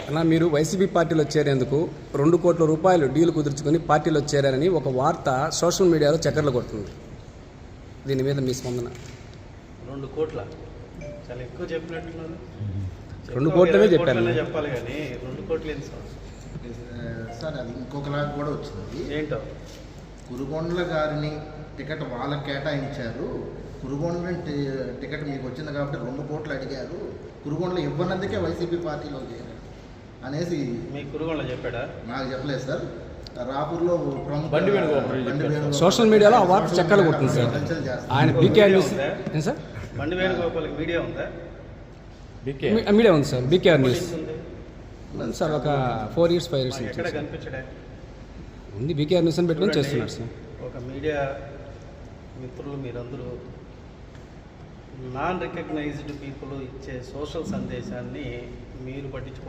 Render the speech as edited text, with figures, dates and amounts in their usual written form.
అలా మీరు వైసీపీ పార్టీలో చేరేందుకు 2 కోట్ల రూపాయలు డీల్ కుదుర్చుకొని పార్టీలో చేరారని ఒక వార్త సోషల్ మీడియాలో చక్కర్లు కొడుతుంది. దీని మీద మీ స్పందన? 2 కోట్ల చాలా ఎక్కువ చెప్పినట్టున్నారు. 2 కోట్లనే చెప్పాను చెప్పాలి కానీ 2 కోట్లు ఏంటి సార్? అది ఇంకొకలాగా కూడా వచ్చింది. ఏంటో కురుగొండ్ల గారిని టికెట్ వాళ్ళకి కేటాయించారు, కురుగొండ్ల టికెట్ మీకు వచ్చింది కాబట్టి 2 కోట్లు అడిగారు, కురుగొండ్ల ఇవ్వనందుకే వైసీపీ పార్టీలో చేరారు అనేసి మీ కురుగొండ్ల చెప్పాడా? నాకు చెప్పలేదు సార్. రాపూర్లో సోషల్ మీడియాలో ఆ వార్త చక్కర్లు కొడుతుంది సార్. ఆయన బీకే న్యూస్ సార్, బండి వేణుగోపాల్కి మీడియా ఉందా? మీడియా ఉంది సార్. బీకేఆర్ న్యూస్ సార్ ఒక 4 years 5 years ఎక్కడ కనిపించడా ఉంది. బీకేఆర్ న్యూస్ అని పెట్టుకొని చేస్తున్నారు సార్. ఒక మీడియా మిత్రులు మీరందరూ నాన్ రికగ్నైజ్డ్ పీపుల్ ఇచ్చే సోషల్ సందేశాన్ని మీరు పట్టించుకో